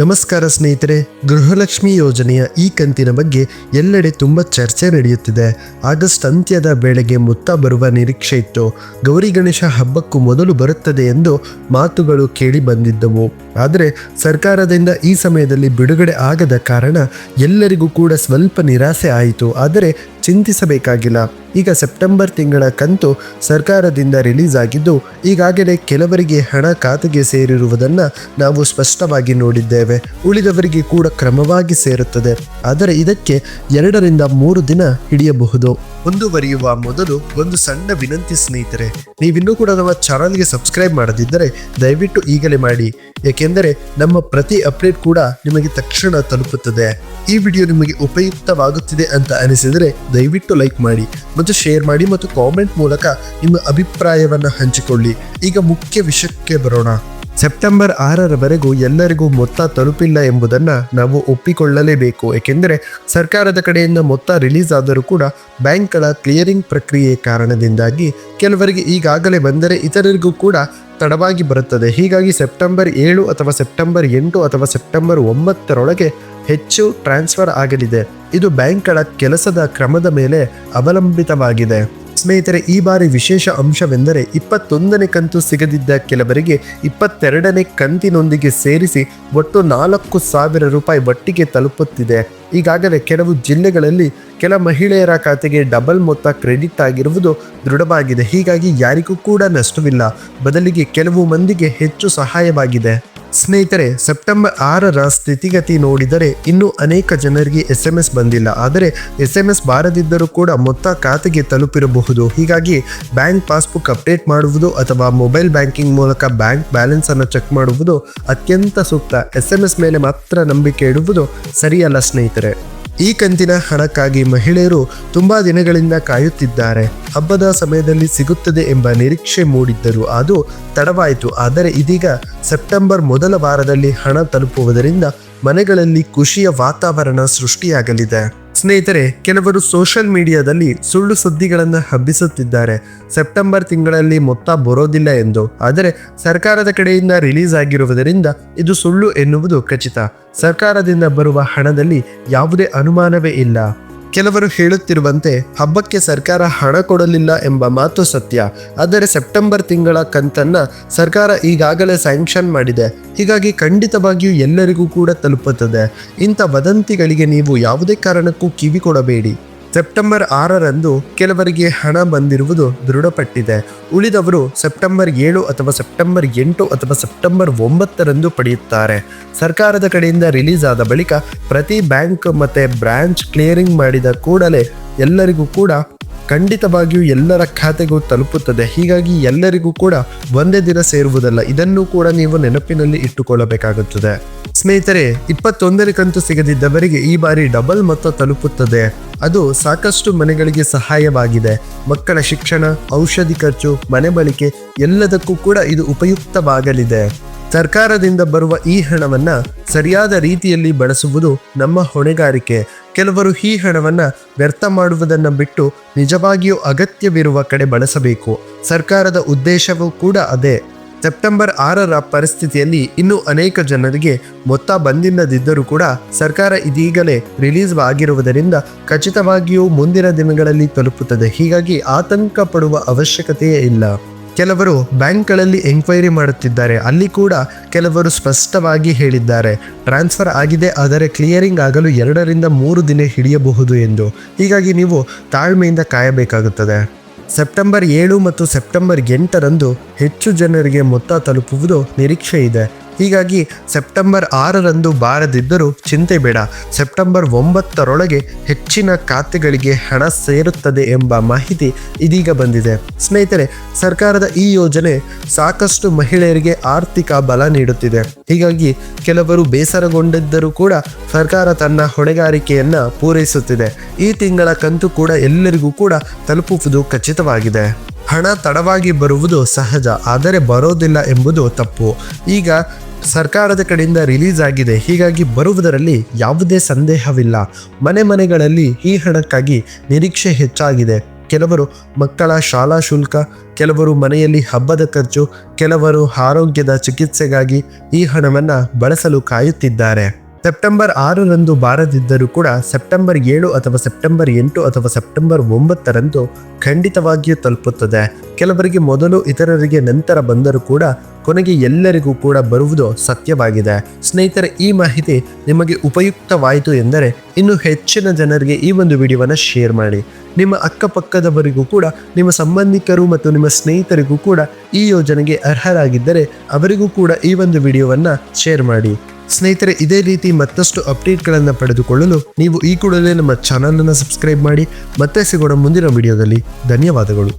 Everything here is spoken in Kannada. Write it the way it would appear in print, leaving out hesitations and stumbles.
ನಮಸ್ಕಾರ ಸ್ನೇಹಿತರೆ, ಗೃಹಲಕ್ಷ್ಮಿ ಯೋಜನೆಯ ಈ ಕಂತಿನ ಬಗ್ಗೆ ಎಲ್ಲೆಡೆ ತುಂಬ ಚರ್ಚೆ ನಡೆಯುತ್ತಿದೆ. ಆಗಸ್ಟ್ ಅಂತ್ಯದ ವೇಳೆಗೆ ಮೊತ್ತ ಬರುವ ನಿರೀಕ್ಷೆ ಇತ್ತು. ಗೌರಿ ಗಣೇಶ ಹಬ್ಬಕ್ಕೂ ಮೊದಲು ಬರುತ್ತದೆ ಎಂದು ಮಾತುಗಳು ಕೇಳಿ ಬಂದಿದ್ದವು. ಆದರೆ ಸರ್ಕಾರದಿಂದ ಈ ಸಮಯದಲ್ಲಿ ಬಿಡುಗಡೆ ಆಗದ ಕಾರಣ ಎಲ್ಲರಿಗೂ ಕೂಡ ಸ್ವಲ್ಪ ನಿರಾಸೆ ಆಯಿತು. ಆದರೆ ಚಿಂತಿಸಬೇಕಾಗಿಲ್ಲ. ಈಗ ಸೆಪ್ಟೆಂಬರ್ ತಿಂಗಳ ಕಂತು ಸರ್ಕಾರದಿಂದ ರಿಲೀಸ್ ಆಗಿದ್ದು ಈಗಾಗಲೇ ಕೆಲವರಿಗೆ ಹಣ ಖಾತೆಗೆ ಸೇರಿರುವುದನ್ನು ನಾವು ಸ್ಪಷ್ಟವಾಗಿ ನೋಡಿದ್ದೇವೆ. ಉಳಿದವರಿಗೆ ಕೂಡ ಕ್ರಮವಾಗಿ ಸೇರುತ್ತದೆ. ಆದರೆ ಇದಕ್ಕೆ 2 ರಿಂದ 3 ದಿನ ಹಿಡಿಯಬಹುದು. ಮುಂದುವರಿಯುವ ಮೊದಲು ಒಂದು ಸಣ್ಣ ವಿನಂತಿ ಸ್ನೇಹಿತರೆ, ನೀವಿನ್ನೂ ಕೂಡ ನಮ್ಮ ಚಾನಲ್ಗೆ ಸಬ್ಸ್ಕ್ರೈಬ್ ಮಾಡದಿದ್ದರೆ ದಯವಿಟ್ಟು ಈಗಲೇ ಮಾಡಿ. ಏಕೆಂದರೆ ನಮ್ಮ ಪ್ರತಿ ಅಪ್ಡೇಟ್ ಕೂಡ ನಿಮಗೆ ತಕ್ಷಣ ತಲುಪುತ್ತದೆ. ಈ ವಿಡಿಯೋ ನಿಮಗೆ ಉಪಯುಕ್ತವಾಗುತ್ತಿದೆ ಅಂತ ಅನಿಸಿದರೆ ದಯವಿಟ್ಟು ಲೈಕ್ ಮಾಡಿ ಮತ್ತು ಶೇರ್ ಮಾಡಿ ಮತ್ತು ಕಾಮೆಂಟ್ ಮೂಲಕ ನಿಮ್ಮ ಅಭಿಪ್ರಾಯವನ್ನು ಹಂಚಿಕೊಳ್ಳಿ. ಈಗ ಮುಖ್ಯ ವಿಷಯಕ್ಕೆ ಬರೋಣ. ಸೆಪ್ಟೆಂಬರ್ 6ರವರೆಗೂ ಎಲ್ಲರಿಗೂ ಮೊತ್ತ ತಲುಪಿಲ್ಲ ಎಂಬುದನ್ನು ನಾವು ಒಪ್ಪಿಕೊಳ್ಳಲೇಬೇಕು. ಏಕೆಂದರೆ ಸರ್ಕಾರದ ಕಡೆಯಿಂದ ಮೊತ್ತ ರಿಲೀಸ್ ಆದರೂ ಕೂಡ ಬ್ಯಾಂಕ್ಗಳ ಕ್ಲಿಯರಿಂಗ್ ಪ್ರಕ್ರಿಯೆ ಕಾರಣದಿಂದಾಗಿ ಕೆಲವರಿಗೆ ಈಗಾಗಲೇ ಬಂದರೆ ಇತರರಿಗೂ ಕೂಡ ತಡವಾಗಿ ಬರುತ್ತದೆ. ಹೀಗಾಗಿ ಸೆಪ್ಟೆಂಬರ್ 7 ಅಥವಾ ಸೆಪ್ಟೆಂಬರ್ 8 ಅಥವಾ ಸೆಪ್ಟೆಂಬರ್ 9ರೊಳಗೆ ಹೆಚ್ಚು ಟ್ರಾನ್ಸ್ಫರ್ ಆಗಲಿದೆ. ಇದು ಬ್ಯಾಂಕ್ಗಳ ಕೆಲಸದ ಕ್ರಮದ ಮೇಲೆ ಅವಲಂಬಿತವಾಗಿದೆ. ಸ್ನೇಹಿತರೆ, ಈ ಬಾರಿ ವಿಶೇಷ ಅಂಶವೆಂದರೆ 21ನೇ ಕಂತು ಸಿಗದಿದ್ದ ಕೆಲವರಿಗೆ 22ನೇ ಕಂತಿನೊಂದಿಗೆ ಸೇರಿಸಿ ಒಟ್ಟು 4,000 ರೂಪಾಯಿ ಒಟ್ಟಿಗೆ ತಲುಪುತ್ತಿದೆ. ಈಗಾಗಲೇ ಕೆಲವು ಜಿಲ್ಲೆಗಳಲ್ಲಿ ಕೆಲ ಮಹಿಳೆಯರ ಖಾತೆಗೆ ಡಬಲ್ ಮೊತ್ತ ಕ್ರೆಡಿಟ್ ಆಗಿರುವುದು ದೃಢವಾಗಿದೆ. ಹೀಗಾಗಿ ಯಾರಿಗೂ ಕೂಡ ನಷ್ಟವಿಲ್ಲ, ಬದಲಿಗೆ ಕೆಲವು ಮಂದಿಗೆ ಹೆಚ್ಚು ಸಹಾಯವಾಗಿದೆ. ಸ್ನೇಹಿತರೆ, ಸೆಪ್ಟೆಂಬರ್ 6ರ ಸ್ಥಿತಿಗತಿ ನೋಡಿದರೆ ಇನ್ನೂ ಅನೇಕ ಜನರಿಗೆ SMS ಬಂದಿಲ್ಲ. ಆದರೆ SMS ಬಾರದಿದ್ದರೂ ಕೂಡ ಮೊತ್ತ ಖಾತೆಗೆ ತಲುಪಿರಬಹುದು. ಹೀಗಾಗಿ ಬ್ಯಾಂಕ್ ಪಾಸ್ಬುಕ್ ಅಪ್ಡೇಟ್ ಮಾಡುವುದು ಅಥವಾ ಮೊಬೈಲ್ ಬ್ಯಾಂಕಿಂಗ್ ಮೂಲಕ ಬ್ಯಾಂಕ್ ಬ್ಯಾಲೆನ್ಸ್ ಅನ್ನು ಚೆಕ್ ಮಾಡುವುದು ಅತ್ಯಂತ ಸೂಕ್ತ. SMS ಮೇಲೆ ಮಾತ್ರ ನಂಬಿಕೆ ಇಡುವುದು ಸರಿಯಲ್ಲ ಸ್ನೇಹಿತರೆ. ಈ ಕಂತಿನ ಹಣಕ್ಕಾಗಿ ಮಹಿಳೆಯರು ತುಂಬಾ ದಿನಗಳಿಂದ ಕಾಯುತ್ತಿದ್ದಾರೆ. ಹಬ್ಬದ ಸಮಯದಲ್ಲಿ ಸಿಗುತ್ತದೆ ಎಂಬ ನಿರೀಕ್ಷೆ ಮೂಡಿದ್ದರು, ಅದು ತಡವಾಯಿತು. ಆದರೆ ಇದೀಗ ಸೆಪ್ಟೆಂಬರ್ ಮೊದಲ ವಾರದಲ್ಲಿ ಹಣ ತಲುಪುವುದರಿಂದ ಮನೆಗಳಲ್ಲಿ ಖುಷಿಯ ವಾತಾವರಣ ಸೃಷ್ಟಿಯಾಗಲಿದೆ. ಸ್ನೇಹಿತರೆ, ಕೆಲವರು ಸೋಷಿಯಲ್ ಮೀಡಿಯಾದಲ್ಲಿ ಸುಳ್ಳು ಸುದ್ದಿಗಳನ್ನು ಹಬ್ಬಿಸುತ್ತಿದ್ದಾರೆ. ಸೆಪ್ಟೆಂಬರ್ ತಿಂಗಳಲ್ಲಿ ಮೊತ್ತ ಬರೋದಿಲ್ಲ ಎಂದು. ಆದರೆ ಸರ್ಕಾರದ ಕಡೆಯಿಂದ ರಿಲೀಸ್ ಆಗಿರುವುದರಿಂದ ಇದು ಸುಳ್ಳು ಎನ್ನುವುದು ಖಚಿತ. ಸರ್ಕಾರದಿಂದ ಬರುವ ಹಣದಲ್ಲಿ ಯಾವುದೇ ಅನುಮಾನವೇ ಇಲ್ಲ. ಕೆಲವರು ಹೇಳುತ್ತಿರುವಂತೆ ಹಬ್ಬಕ್ಕೆ ಸರ್ಕಾರ ಹಣ ಕೊಡಲಿಲ್ಲ ಎಂಬ ಮಾತು ಸತ್ಯ. ಆದರೆ ಸೆಪ್ಟೆಂಬರ್ ತಿಂಗಳ ಕಂತನ್ನು ಸರ್ಕಾರ ಈಗಾಗಲೇ ಸ್ಯಾಂಕ್ಷನ್ ಮಾಡಿದೆ. ಹೀಗಾಗಿ ಖಂಡಿತವಾಗಿಯೂ ಎಲ್ಲರಿಗೂ ಕೂಡ ತಲುಪುತ್ತದೆ. ಇಂಥ ವದಂತಿಗಳಿಗೆ ನೀವು ಯಾವುದೇ ಕಾರಣಕ್ಕೂ ಕಿವಿ ಕೊಡಬೇಡಿ. ಸೆಪ್ಟೆಂಬರ್ 6ರಂದು ಕೆಲವರಿಗೆ ಹಣ ಬಂದಿರುವುದು ದೃಢಪಟ್ಟಿದೆ. ಉಳಿದವರು ಸೆಪ್ಟೆಂಬರ್ 7 ಅಥವಾ ಸೆಪ್ಟೆಂಬರ್ 8 ಅಥವಾ ಸೆಪ್ಟೆಂಬರ್ 9ರಂದು ಪಡೆಯುತ್ತಾರೆ. ಸರ್ಕಾರದ ಕಡೆಯಿಂದ ರಿಲೀಸ್ ಆದ ಬಳಿಕ ಪ್ರತಿ ಬ್ಯಾಂಕ್ ಮತ್ತು ಬ್ರಾಂಚ್ ಕ್ಲಿಯರಿಂಗ್ ಮಾಡಿದ ಕೂಡಲೇ ಎಲ್ಲರಿಗೂ ಕೂಡ ಖಂಡಿತವಾಗಿಯೂ ಎಲ್ಲರ ಖಾತೆಗೂ ತಲುಪುತ್ತದೆ. ಹೀಗಾಗಿ ಎಲ್ಲರಿಗೂ ಕೂಡ ಒಂದೇ ದಿನ ಸೇರುವುದಲ್ಲ, ಇದನ್ನು ಕೂಡ ನೀವು ನೆನಪಿನಲ್ಲಿ ಇಟ್ಟುಕೊಳ್ಳಬೇಕಾಗುತ್ತದೆ. ಸ್ನೇಹಿತರೆ, 21ನೇ ಕಂತು ಸಿಗದಿದ್ದವರಿಗೆ ಈ ಬಾರಿ ಡಬಲ್ ಮೊತ್ತ ತಲುಪುತ್ತದೆ. ಅದು ಸಾಕಷ್ಟು ಮನೆಗಳಿಗೆ ಸಹಾಯವಾಗಿದೆ. ಮಕ್ಕಳ ಶಿಕ್ಷಣ, ಔಷಧಿ ಖರ್ಚು, ಮನೆ ಬಳಕೆ ಎಲ್ಲದಕ್ಕೂ ಕೂಡ ಇದು ಉಪಯುಕ್ತವಾಗಲಿದೆ. ಸರ್ಕಾರದಿಂದ ಬರುವ ಈ ಹಣವನ್ನು ಸರಿಯಾದ ರೀತಿಯಲ್ಲಿ ಬಳಸುವುದು ನಮ್ಮ ಹೊಣೆಗಾರಿಕೆ. ಕೆಲವರು ಈ ಹಣವನ್ನು ವ್ಯರ್ಥ ಮಾಡುವುದನ್ನು ಬಿಟ್ಟು ನಿಜವಾಗಿಯೂ ಅಗತ್ಯವಿರುವ ಕಡೆ ಬಳಸಬೇಕು. ಸರ್ಕಾರದ ಉದ್ದೇಶವೂ ಕೂಡ ಅದೇ. ಸೆಪ್ಟೆಂಬರ್ 6ರ ಪರಿಸ್ಥಿತಿಯಲ್ಲಿ ಇನ್ನೂ ಅನೇಕ ಜನರಿಗೆ ಮೊತ್ತ ಬಂದಿಲ್ಲದಿದ್ದರೂ ಕೂಡ ಸರ್ಕಾರ ಇದೀಗಲೇ ರಿಲೀಸ್ ಆಗಿರುವುದರಿಂದ ಖಚಿತವಾಗಿಯೂ ಮುಂದಿನ ದಿನಗಳಲ್ಲಿ ತಲುಪುತ್ತದೆ. ಹೀಗಾಗಿ ಆತಂಕ ಪಡುವ ಅವಶ್ಯಕತೆಯೇ ಇಲ್ಲ. ಕೆಲವರು ಬ್ಯಾಂಕ್ಗಳಲ್ಲಿ ಎಂಕ್ವೈರಿ ಮಾಡುತ್ತಿದ್ದಾರೆ. ಅಲ್ಲಿ ಕೂಡ ಕೆಲವರು ಸ್ಪಷ್ಟವಾಗಿ ಹೇಳಿದ್ದಾರೆ ಟ್ರಾನ್ಸ್ಫರ್ ಆಗಿದೆ, ಆದರೆ ಕ್ಲಿಯರಿಂಗ್ ಆಗಲು 2 ರಿಂದ 3 ದಿನ ಹಿಡಿಯಬಹುದು ಎಂದು. ಹೀಗಾಗಿ ನೀವು ತಾಳ್ಮೆಯಿಂದ ಕಾಯಬೇಕಾಗುತ್ತದೆ. ಸೆಪ್ಟೆಂಬರ್ 7 ಮತ್ತು ಸೆಪ್ಟೆಂಬರ್ 8ರಂದು ಹೆಚ್ಚು ಜನರಿಗೆ ಮೊತ್ತ ತಲುಪುವುದು ನಿರೀಕ್ಷೆ ಇದೆ. ಹೀಗಾಗಿ ಸೆಪ್ಟೆಂಬರ್ 6ರಂದು ಬಾರದಿದ್ದರೂ ಚಿಂತೆ ಬೇಡ. ಸೆಪ್ಟೆಂಬರ್ 9ರೊಳಗೆ ಹೆಚ್ಚಿನ ಖಾತೆಗಳಿಗೆ ಹಣ ಸೇರುತ್ತದೆ ಎಂಬ ಮಾಹಿತಿ ಇದೀಗ ಬಂದಿದೆ. ಸ್ನೇಹಿತರೆ, ಸರ್ಕಾರದ ಈ ಯೋಜನೆ ಸಾಕಷ್ಟು ಮಹಿಳೆಯರಿಗೆ ಆರ್ಥಿಕ ಬಲ ನೀಡುತ್ತಿದೆ. ಹೀಗಾಗಿ ಕೆಲವರು ಬೇಸರಗೊಂಡಿದ್ದರೂ ಕೂಡ ಸರ್ಕಾರ ತನ್ನ ಹೊಣೆಗಾರಿಕೆಯನ್ನು ಪೂರೈಸುತ್ತಿದೆ. ಈ ತಿಂಗಳ ಕಂತು ಕೂಡ ಎಲ್ಲರಿಗೂ ಕೂಡ ತಲುಪುವುದು ಖಚಿತವಾಗಿದೆ. ಹಣ ತಡವಾಗಿ ಬರುವುದು ಸಹಜ, ಆದರೆ ಬರೋದಿಲ್ಲ ಎಂಬುದು ತಪ್ಪು. ಈಗ ಸರ್ಕಾರದ ಕಡೆಯಿಂದ ರಿಲೀಸ್ ಆಗಿದೆ, ಹೀಗಾಗಿ ಬರುವುದರಲ್ಲಿ ಯಾವುದೇ ಸಂದೇಹವಿಲ್ಲ. ಮನೆಗಳಲ್ಲಿ ಈ ಹಣಕ್ಕಾಗಿ ನಿರೀಕ್ಷೆ ಹೆಚ್ಚಾಗಿದೆ. ಕೆಲವರು ಮಕ್ಕಳ ಶಾಲಾ ಶುಲ್ಕ, ಕೆಲವರು ಮನೆಯಲ್ಲಿ ಹಬ್ಬದ ಖರ್ಚು, ಕೆಲವರು ಆರೋಗ್ಯದ ಚಿಕಿತ್ಸೆಗಾಗಿ ಈ ಹಣವನ್ನು ಬಳಸಲು ಕಾಯುತ್ತಿದ್ದಾರೆ. ಸೆಪ್ಟೆಂಬರ್ 6ರಂದು ಬಾರದಿದ್ದರೂ ಕೂಡ ಸೆಪ್ಟೆಂಬರ್ 7 ಅಥವಾ ಸೆಪ್ಟೆಂಬರ್ 8 ಅಥವಾ ಸೆಪ್ಟೆಂಬರ್ 9ರಂದು ಖಂಡಿತವಾಗಿಯೂ ತಲುಪುತ್ತದೆ. ಕೆಲವರಿಗೆ ಮೊದಲು ಇತರರಿಗೆ ನಂತರ ಬಂದರೂ ಕೂಡ ಕೊನೆಗೆ ಎಲ್ಲರಿಗೂ ಕೂಡ ಬರುವುದು ಸತ್ಯವಾಗಿದೆ. ಸ್ನೇಹಿತರೆ, ಈ ಮಾಹಿತಿ ನಿಮಗೆ ಉಪಯುಕ್ತವಾಯಿತು ಎಂದರೆ ಇನ್ನು ಹೆಚ್ಚಿನ ಜನರಿಗೆ ಈ ಒಂದು ವಿಡಿಯೋವನ್ನು ಶೇರ್ ಮಾಡಿ. ನಿಮ್ಮ ಅಕ್ಕಪಕ್ಕದವರಿಗೂ ಕೂಡ, ನಿಮ್ಮ ಸಂಬಂಧಿಕರು ಮತ್ತು ನಿಮ್ಮ ಸ್ನೇಹಿತರಿಗೂ ಕೂಡ ಈ ಯೋಜನೆಗೆ ಅರ್ಹರಾಗಿದ್ದರೆ ಅವರಿಗೂ ಕೂಡ ಈ ಒಂದು ವಿಡಿಯೋವನ್ನು ಶೇರ್ ಮಾಡಿ. ಸ್ನೇಹಿತರೆ, ಇದೇ ರೀತಿ ಮತ್ತಷ್ಟು ಅಪ್ಡೇಟ್ಗಳನ್ನು ಪಡೆದುಕೊಳ್ಳಲು ನೀವು ಈ ಕೂಡಲೇ ನಮ್ಮ ಚಾನಲನ್ನು ಸಬ್ಸ್ಕ್ರೈಬ್ ಮಾಡಿ. ಮತ್ತೆ ಸಿಗೋಣ ಮುಂದಿನ ವಿಡಿಯೋದಲ್ಲಿ. ಧನ್ಯವಾದಗಳು.